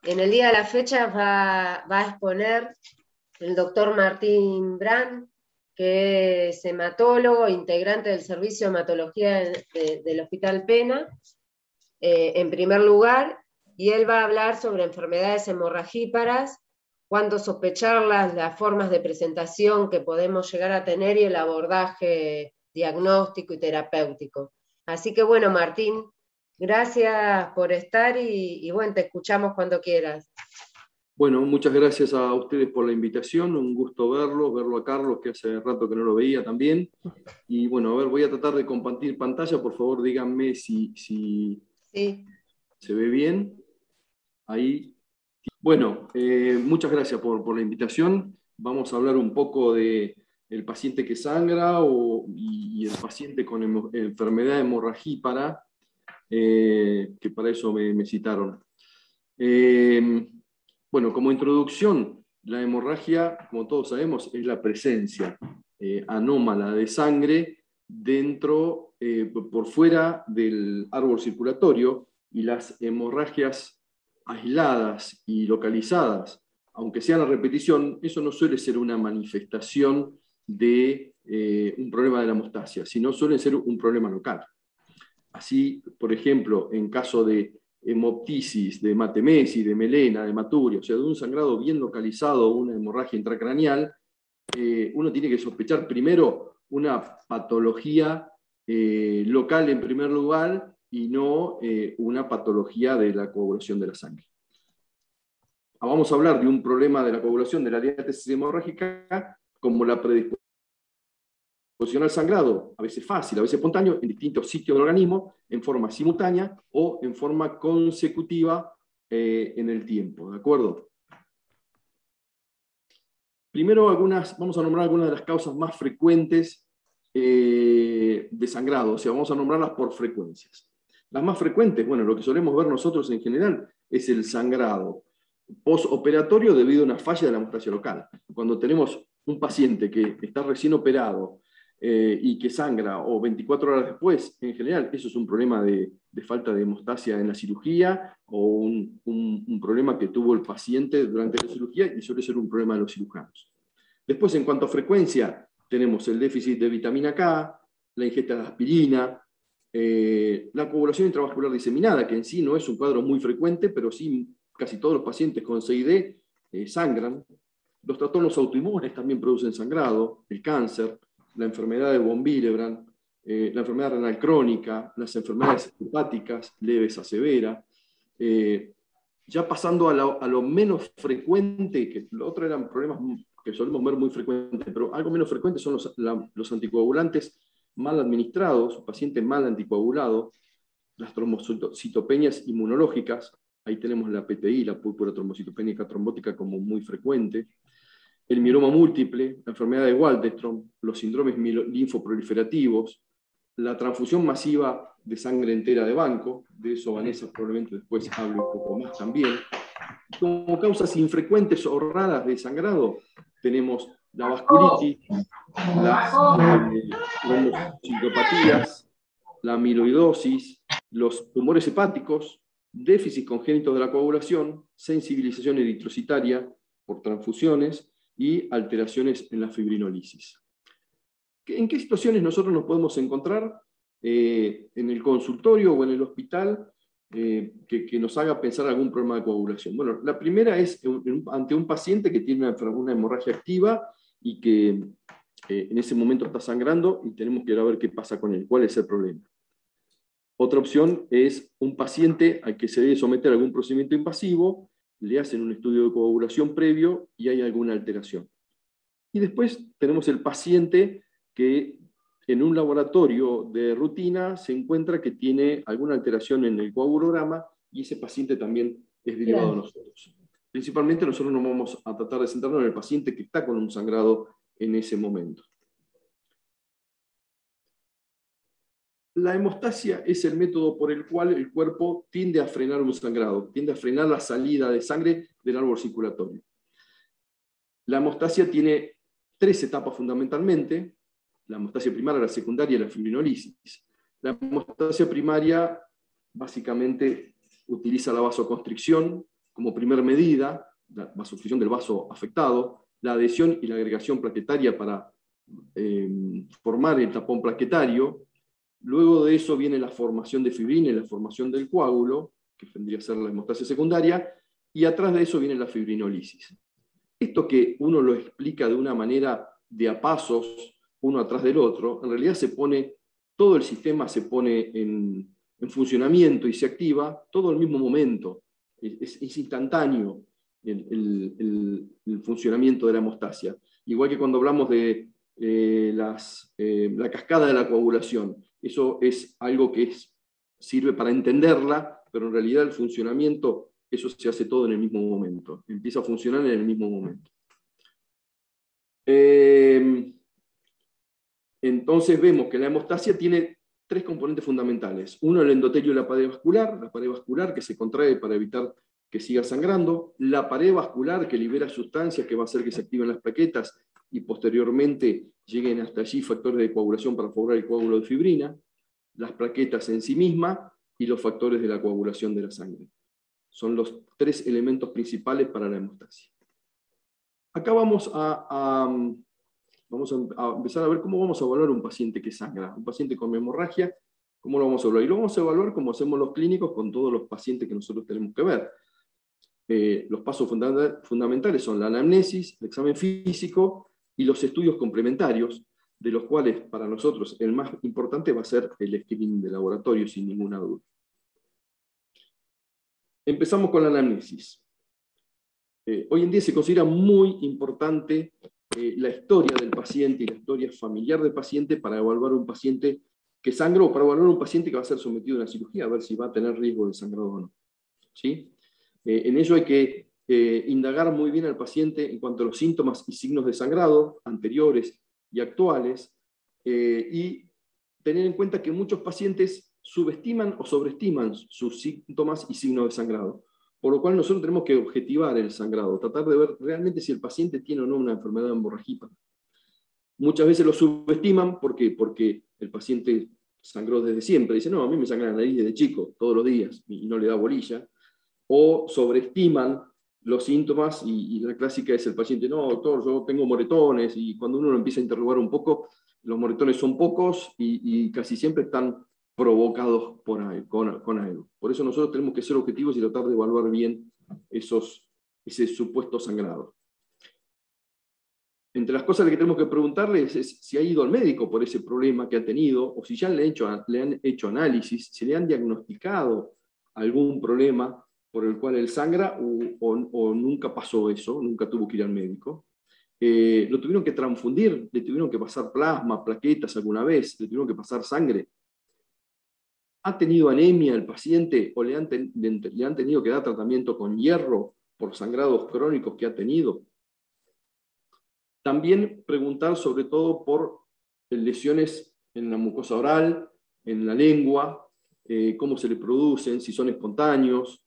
En el día de la fecha va a exponer el doctor Martín Brand, que es hematólogo, integrante del servicio de hematología del Hospital Pena, en primer lugar, y él va a hablar sobre enfermedades hemorragíparas, cuándo sospecharlas, las formas de presentación que podemos llegar a tener y el abordaje diagnóstico y terapéutico. Así que bueno, Martín, gracias por estar y bueno, te escuchamos cuando quieras. Bueno, muchas gracias a ustedes por la invitación, un gusto verlo a Carlos, que hace rato que no lo veía también. Y bueno, a ver, voy a tratar de compartir pantalla, por favor díganme si sí. Se ve bien. Ahí. Bueno, muchas gracias por la invitación. Vamos a hablar un poco del paciente que sangra y el paciente con enfermedad hemorragípara, que para eso me citaron. Bueno, como introducción, la hemorragia, como todos sabemos, es la presencia anómala de sangre dentro, por fuera del árbol circulatorio, y las hemorragias aisladas y localizadas, aunque sean a repetición, eso no suele ser una manifestación de un problema de la hemostasia, sino suele ser un problema local. Así, por ejemplo, en caso de hemoptisis, de hematemesis, de melena, de hematuria, o sea, de un sangrado bien localizado, una hemorragia intracraneal, uno tiene que sospechar primero una patología local en primer lugar y no una patología de la coagulación de la sangre. Vamos a hablar de un problema de la coagulación de la diátesis hemorrágica como la predisposición al sangrado, a veces fácil, a veces espontáneo, en distintos sitios del organismo, en forma simultánea o en forma consecutiva en el tiempo, ¿de acuerdo? Primero, vamos a nombrar algunas de las causas más frecuentes de sangrado, o sea, vamos a nombrarlas por frecuencias. Las más frecuentes, bueno, lo que solemos ver nosotros en general es el sangrado postoperatorio debido a una falla de la hemostasia local. Cuando tenemos un paciente que está recién operado y que sangra, o 24 horas después, en general, eso es un problema de falta de hemostasia en la cirugía, o un problema que tuvo el paciente durante la cirugía, y suele ser un problema de los cirujanos. Después, en cuanto a frecuencia, tenemos el déficit de vitamina K, la ingesta de aspirina, la coagulación intravascular diseminada, que en sí no es un cuadro muy frecuente, pero sí casi todos los pacientes con CID sangran. Los trastornos autoinmunes también producen sangrado, el cáncer, la enfermedad de von Willebrand, la enfermedad renal crónica, las enfermedades hepáticas leves a severa. Ya pasando a lo menos frecuente, que lo otro eran problemas que solemos ver muy frecuentes, pero algo menos frecuente son los anticoagulantes mal administrados, paciente mal anticoagulado, las trombocitopenias inmunológicas, ahí tenemos la PTI, la púrpura trombocitopénica trombótica, como muy frecuente, el mieloma múltiple, la enfermedad de Waldenström, los síndromes linfoproliferativos, la transfusión masiva de sangre entera de banco, de eso Vanessa probablemente después hable un poco más también. Como causas infrecuentes o raras de sangrado, tenemos la vasculitis, las trombocitopatías, la amiloidosis, los tumores hepáticos, déficit congénito de la coagulación, sensibilización eritrocitaria por transfusiones y alteraciones en la fibrinolisis. ¿En qué situaciones nosotros nos podemos encontrar en el consultorio o en el hospital que nos haga pensar algún problema de coagulación? Bueno, la primera es ante un paciente que tiene una hemorragia activa y que en ese momento está sangrando y tenemos que ir a ver qué pasa con él, cuál es el problema. Otra opción es un paciente al que se debe someter a algún procedimiento invasivo, le hacen un estudio de coagulación previo y hay alguna alteración. Y después tenemos el paciente que en un laboratorio de rutina se encuentra que tiene alguna alteración en el coagulograma y ese paciente también es derivado a nosotros. Principalmente nosotros nos vamos a tratar de centrarnos en el paciente que está con un sangrado en ese momento. La hemostasia es el método por el cual el cuerpo tiende a frenar un sangrado, tiende a frenar la salida de sangre del árbol circulatorio. La hemostasia tiene 3 etapas fundamentalmente: la hemostasia primaria, la secundaria y la fibrinolisis. La hemostasia primaria básicamente utiliza la vasoconstricción como primer medida, la vasoconstricción del vaso afectado, la adhesión y la agregación plaquetaria para formar el tapón plaquetario. Luego de eso viene la formación de fibrina y la formación del coágulo, que tendría que ser la hemostasia secundaria, y atrás de eso viene la fibrinolisis. Esto que uno lo explica de una manera de a pasos, uno atrás del otro, en realidad todo el sistema se pone en funcionamiento y se activa todo al mismo momento. Es instantáneo el funcionamiento de la hemostasia. Igual que cuando hablamos de la cascada de la coagulación. Eso es algo que sirve para entenderla, pero en realidad el funcionamiento, eso se hace todo en el mismo momento. Empieza a funcionar en el mismo momento. Entonces vemos que la hemostasia tiene tres componentes fundamentales. Uno, el endotelio de la pared vascular que se contrae para evitar que siga sangrando, la pared vascular que libera sustancias que va a hacer que se activen las plaquetas y posteriormente lleguen hasta allí factores de coagulación para formar el coágulo de fibrina, las plaquetas en sí mismas y los factores de la coagulación de la sangre. Son los tres elementos principales para la hemostasia. Acá vamos a empezar a ver cómo vamos a evaluar un paciente que sangra, un paciente con hemorragia, cómo lo vamos a evaluar. Y lo vamos a evaluar como hacemos los clínicos con todos los pacientes que nosotros tenemos que ver. Los pasos fundamentales son la anamnesis, el examen físico y los estudios complementarios, de los cuales para nosotros el más importante va a ser el screening de laboratorio, sin ninguna duda. Empezamos con la anamnesis. Hoy en día se considera muy importante la historia del paciente y la historia familiar del paciente para evaluar un paciente que sangró, para evaluar un paciente que va a ser sometido a una cirugía, a ver si va a tener riesgo de sangrado o no. ¿Sí? En ello hay que indagar muy bien al paciente en cuanto a los síntomas y signos de sangrado anteriores y actuales, y tener en cuenta que muchos pacientes subestiman o sobreestiman sus síntomas y signos de sangrado, por lo cual nosotros tenemos que objetivar el sangrado, tratar de ver realmente si el paciente tiene o no una enfermedad hemorrágica. Muchas veces lo subestiman, ¿por qué? Porque el paciente sangró desde siempre, dice, no, a mí me sangra la nariz desde chico, todos los días, y no le da bolilla, o sobreestiman los síntomas, y la clásica es el paciente, no, doctor, yo tengo moretones, y cuando uno lo empieza a interrogar un poco, los moretones son pocos y casi siempre están provocados por con algo. Por eso nosotros tenemos que ser objetivos y tratar de evaluar bien ese supuesto sangrado. Entre las cosas que tenemos que preguntarles es si ha ido al médico por ese problema que ha tenido, o si ya le han hecho análisis, si le han diagnosticado algún problema por el cual él sangra, o nunca pasó eso, nunca tuvo que ir al médico. Lo tuvieron que transfundir, le tuvieron que pasar plasma, plaquetas alguna vez, le tuvieron que pasar sangre. ¿Ha tenido anemia el paciente o le han tenido que dar tratamiento con hierro por sangrados crónicos que ha tenido? También preguntar sobre todo por lesiones en la mucosa oral, en la lengua, cómo se le producen, si son espontáneos.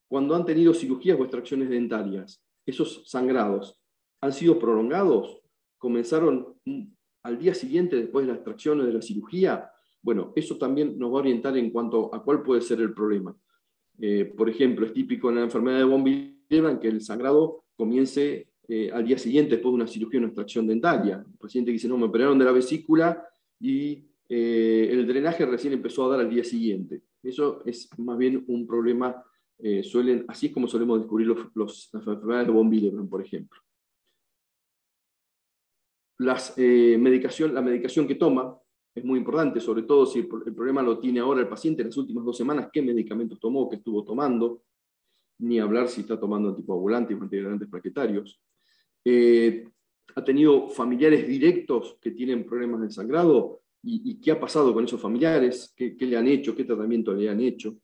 Cuando han tenido cirugías o extracciones dentarias, esos sangrados han sido prolongados, comenzaron al día siguiente después de la extracción o de la cirugía. Bueno, eso también nos va a orientar en cuanto a cuál puede ser el problema. Por ejemplo, es típico en la enfermedad de von Willebrand que el sangrado comience al día siguiente después de una cirugía o una extracción dentaria. El paciente dice, no, me operaron de la vesícula y el drenaje recién empezó a dar al día siguiente. Eso es más bien un problema, así es como solemos descubrir las enfermedades de von Willebrand, por ejemplo. La medicación que toma es muy importante, sobre todo si el problema lo tiene ahora el paciente en las últimas 2 semanas, qué medicamentos tomó, qué estuvo tomando, ni hablar si está tomando anticoagulantes o antiagregantes plaquetarios. Ha tenido familiares directos que tienen problemas de sangrado, y qué ha pasado con esos familiares, qué le han hecho, qué tratamiento le han hecho.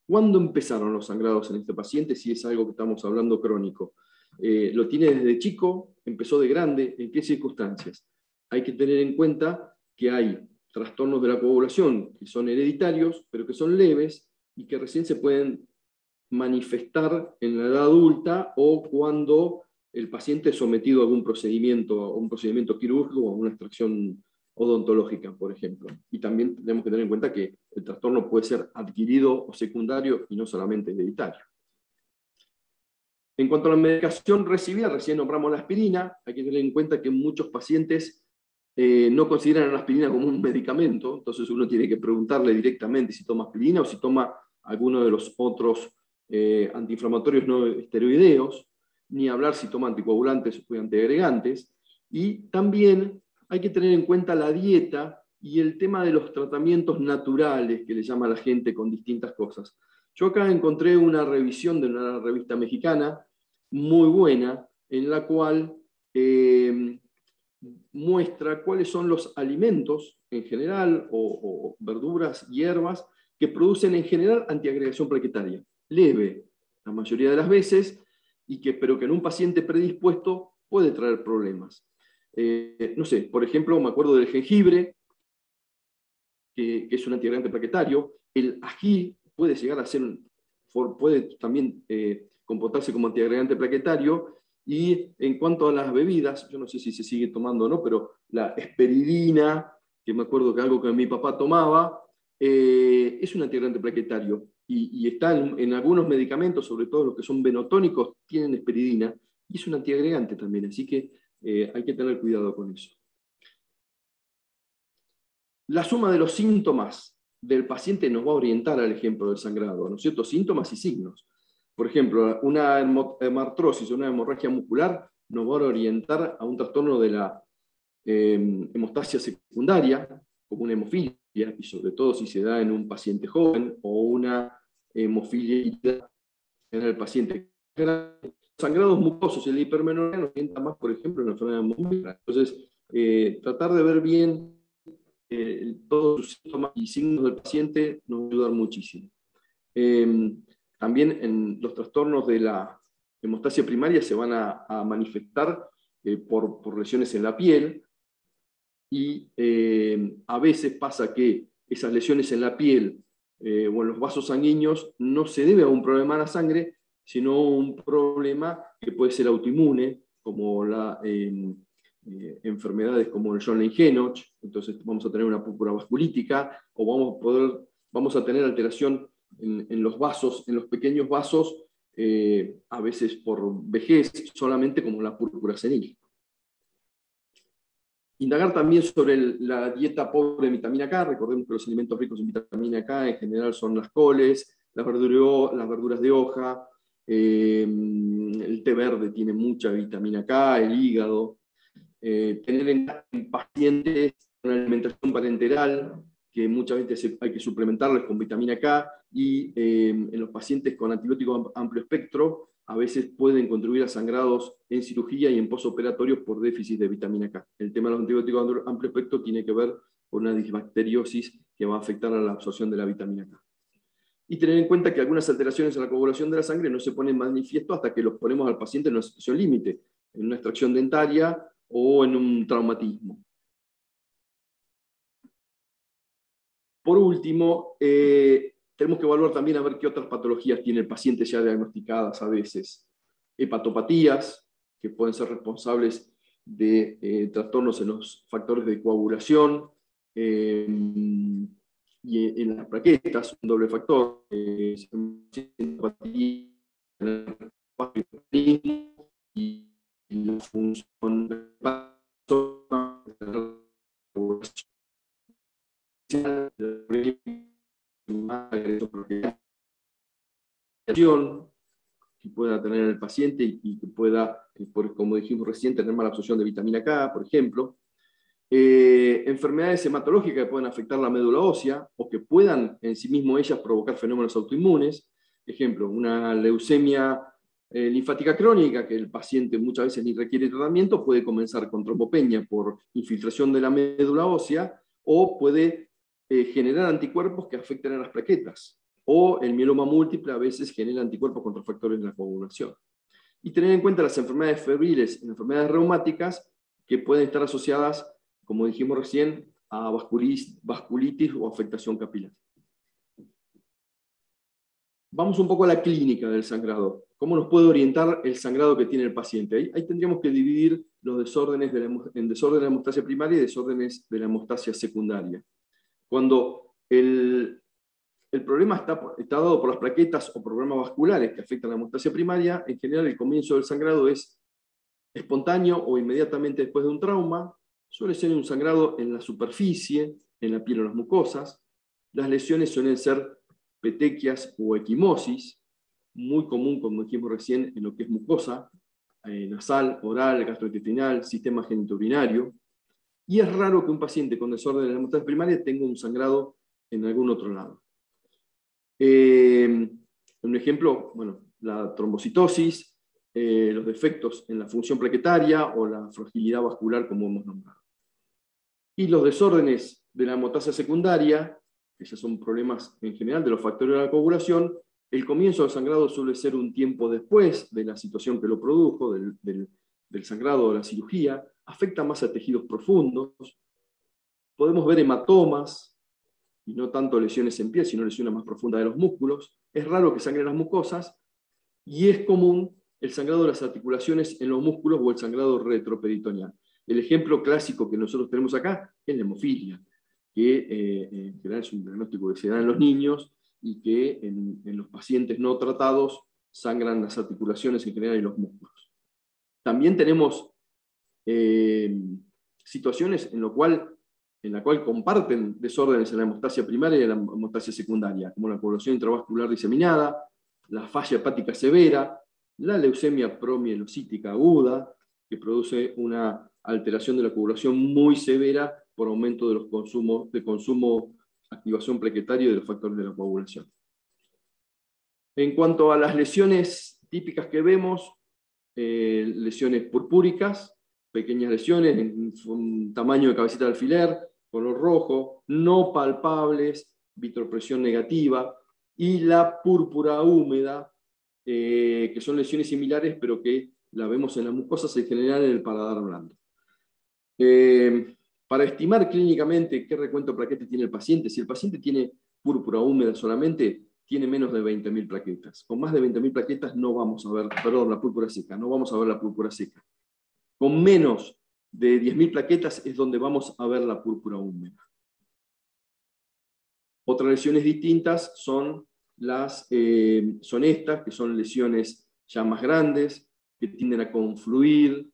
¿Cuándo empezaron los sangrados en este paciente? Si es algo que estamos hablando crónico. ¿Lo tiene desde chico? ¿Empezó de grande? ¿En qué circunstancias? Hay que tener en cuenta que hay trastornos de la coagulación que son hereditarios, pero que son leves y que recién se pueden manifestar en la edad adulta o cuando el paciente es sometido a algún procedimiento, a un procedimiento quirúrgico o a una extracción odontológica, por ejemplo. Y también tenemos que tener en cuenta que el trastorno puede ser adquirido o secundario y no solamente hereditario. En cuanto a la medicación recibida, recién nombramos la aspirina. Hay que tener en cuenta que muchos pacientes no consideran a la aspirina como un medicamento, entonces uno tiene que preguntarle directamente si toma aspirina o si toma alguno de los otros antiinflamatorios no esteroideos, ni hablar si toma anticoagulantes o antiagregantes. Y también hay que tener en cuenta la dieta y el tema de los tratamientos naturales que le llama a la gente con distintas cosas. Yo acá encontré una revisión de una revista mexicana muy buena, en la cual muestra cuáles son los alimentos en general, o verduras, hierbas, que producen en general antiagregación plaquetaria, leve la mayoría de las veces, pero que en un paciente predispuesto puede traer problemas. No sé, por ejemplo, me acuerdo del jengibre, que es un antiagregante plaquetario. El ají puede llegar a ser, puede también comportarse como antiagregante plaquetario. Y en cuanto a las bebidas, yo no sé si se sigue tomando o no, pero la esperidina, que me acuerdo que algo que mi papá tomaba, es un antiagregante plaquetario. Y está en algunos medicamentos, sobre todo los que son venotónicos, tienen esperidina, y es un antiagregante también, así que hay que tener cuidado con eso. La suma de los síntomas del paciente nos va a orientar al ejemplo del sangrado, ¿no es cierto? Síntomas y signos. Por ejemplo, una hemartrosis o una hemorragia muscular nos va a orientar a un trastorno de la hemostasia secundaria, como una hemofilia, y sobre todo si se da en un paciente joven, o una hemofilia en el paciente grande. Los sangrados mucosos y el hipermenorrea nos orienta más, por ejemplo, en la enfermedad muscular. Entonces, tratar de ver bien todos los síntomas y signos del paciente nos va a ayudar muchísimo. También en los trastornos de la hemostasia primaria se van a manifestar por lesiones en la piel, y a veces pasa que esas lesiones en la piel o en los vasos sanguíneos no se debe a un problema de la sangre, sino a un problema que puede ser autoinmune, como enfermedades como el John-Lane-Henoch. Entonces vamos a tener una púrpura vasculítica, o vamos a tener alteración en los vasos, en los pequeños vasos, a veces por vejez, solamente como la púrpura senil. Indagar también sobre la dieta pobre en vitamina K. Recordemos que los alimentos ricos en vitamina K en general son las coles, las verduras de hoja, el té verde tiene mucha vitamina K, el hígado. Tener en pacientes una alimentación parenteral, que muchas veces hay que suplementarles con vitamina K, y en los pacientes con antibióticos amplio espectro, a veces pueden contribuir a sangrados en cirugía y en posoperatorios por déficit de vitamina K. El tema de los antibióticos amplio espectro tiene que ver con una disbacteriosis que va a afectar a la absorción de la vitamina K. Y tener en cuenta que algunas alteraciones en la coagulación de la sangre no se ponen manifiesto hasta que los ponemos al paciente en una situación límite, en una extracción dentaria o en un traumatismo. Por último, tenemos que evaluar también a ver qué otras patologías tiene el paciente ya diagnosticadas a veces. Hepatopatías, que pueden ser responsables de trastornos en los factores de coagulación, y en las plaquetas, un doble factor, y la función que pueda tener el paciente y que pueda, como dijimos recién, tener mala absorción de vitamina K, por ejemplo. Enfermedades hematológicas que pueden afectar la médula ósea o que puedan en sí mismo ellas provocar fenómenos autoinmunes. Ejemplo, una leucemia linfática crónica, que el paciente muchas veces ni requiere tratamiento, puede comenzar con trombopenia por infiltración de la médula ósea, o puede generar anticuerpos que afecten a las plaquetas. O el mieloma múltiple a veces genera anticuerpos contra factores de la coagulación. Y tener en cuenta las enfermedades febriles y enfermedades reumáticas que pueden estar asociadas, como dijimos recién, a vasculitis o afectación capilar. Vamos un poco a la clínica del sangrado. ¿Cómo nos puede orientar el sangrado que tiene el paciente? Ahí tendríamos que dividir los desórdenes en desorden de la hemostasia primaria y desórdenes de la hemostasia secundaria. Cuando el problema está dado por las plaquetas o problemas vasculares que afectan la hemostasia primaria, en general el comienzo del sangrado es espontáneo o inmediatamente después de un trauma. Suele ser un sangrado en la superficie, en la piel o las mucosas. Las lesiones suelen ser petequias o equimosis, muy común, como dijimos recién, en lo que es mucosa, nasal, oral, gastrointestinal, sistema genitourinario. Y es raro que un paciente con desorden de la hemostasia primaria tenga un sangrado en algún otro lado. Un ejemplo, bueno, la trombocitosis, los defectos en la función plaquetaria o la fragilidad vascular, como hemos nombrado. Y los desórdenes de la hemostasia secundaria, que ya son problemas en general de los factores de la coagulación, el comienzo del sangrado suele ser un tiempo después de la situación que lo produjo, del sangrado o de la cirugía, afecta más a tejidos profundos. Podemos ver hematomas, y no tanto lesiones en piel, sino lesiones más profundas de los músculos. Es raro que sangren las mucosas, y es común el sangrado de las articulaciones en los músculos o el sangrado retroperitoneal. El ejemplo clásico que nosotros tenemos acá es la hemofilia, que en general es un diagnóstico que se da en los niños y que en los pacientes no tratados sangran las articulaciones en general y los músculos. También tenemos situaciones en la cual comparten desórdenes en la hemostasia primaria y en la hemostasia secundaria, como la coagulación intravascular diseminada, la falla hepática severa, la leucemia promielocítica aguda, que produce una alteración de la coagulación muy severa por aumento de los consumo, activación plaquetaria y de los factores de la coagulación. En cuanto a las lesiones típicas que vemos, lesiones purpúricas, pequeñas lesiones en un tamaño de cabecita de alfiler, color rojo, no palpables, vitropresión negativa, y la púrpura húmeda, que son lesiones similares, pero que la vemos en las mucosas, en general en el paladar blando. Para estimar clínicamente qué recuento de plaquetas tiene el paciente, si el paciente tiene púrpura húmeda solamente, tiene menos de 20.000 plaquetas. Con más de 20.000 plaquetas no vamos a ver, perdón, la púrpura seca, no vamos a ver la púrpura seca. Con menos de 10.000 plaquetas es donde vamos a ver la púrpura húmeda. Otras lesiones distintas son estas, que son lesiones ya más grandes, que tienden a confluir,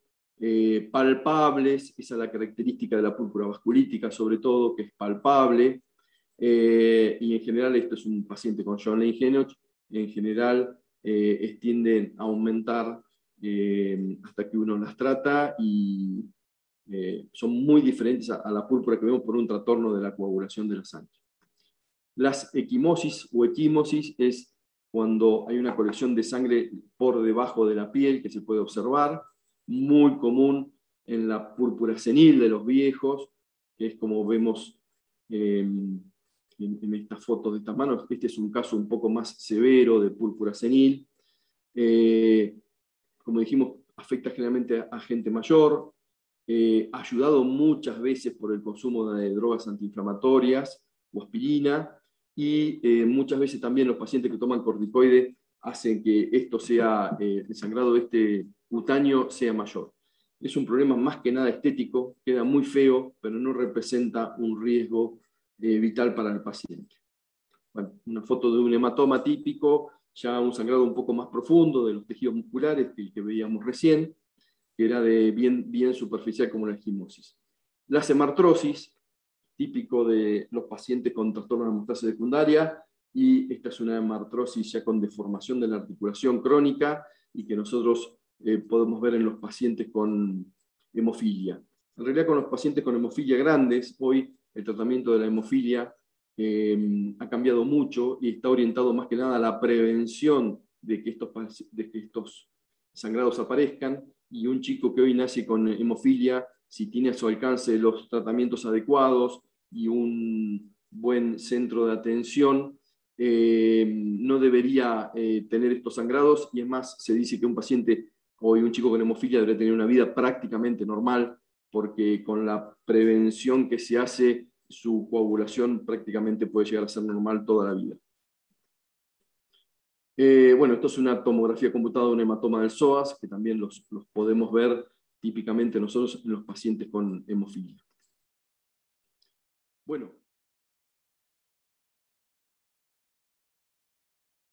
palpables. Esa es la característica de la púrpura vasculítica, sobre todo, que es palpable. Y en general, esto es un paciente con Schönlein-Henoch, en general tienden a aumentar hasta que uno las trata y son muy diferentes a la púrpura que vemos por un trastorno de la coagulación de la sangre. Las equimosis o equimosis es cuando hay una colección de sangre por debajo de la piel que se puede observar, muy común en la púrpura senil de los viejos, que es como vemos en estas fotos de estas manos. Este es un caso un poco más severo de púrpura senil. Como dijimos, afecta generalmente a gente mayor, ayudado muchas veces por el consumo de drogas antiinflamatorias o aspirina, y muchas veces también los pacientes que toman corticoides hacen que esto sea, el sangrado cutáneo sea mayor. Es un problema más que nada estético, queda muy feo, pero no representa un riesgo vital para el paciente. Bueno, una foto de un hematoma típico, ya un sangrado un poco más profundo de los tejidos musculares que veíamos recién, que era de bien superficial como la equimosis. La hemartrosis, típico de los pacientes con trastorno de hemostasia secundaria, y esta es una hemartrosis ya con deformación de la articulación crónica y que nosotros podemos ver en los pacientes con hemofilia. En realidad, con los pacientes con hemofilia grandes, hoy el tratamiento de la hemofilia ha cambiado mucho y está orientado más que nada a la prevención de que estos sangrados aparezcan, y un chico que hoy nace con hemofilia, si tiene a su alcance los tratamientos adecuados y un buen centro de atención, no debería tener estos sangrados, y es más, se dice que un paciente hoy, un chico con hemofilia, debería tener una vida prácticamente normal, porque con la prevención que se hace, su coagulación prácticamente puede llegar a ser normal toda la vida. Bueno, esto es una tomografía computada de un hematoma del psoas, que también los podemos ver típicamente nosotros en los pacientes con hemofilia. Bueno,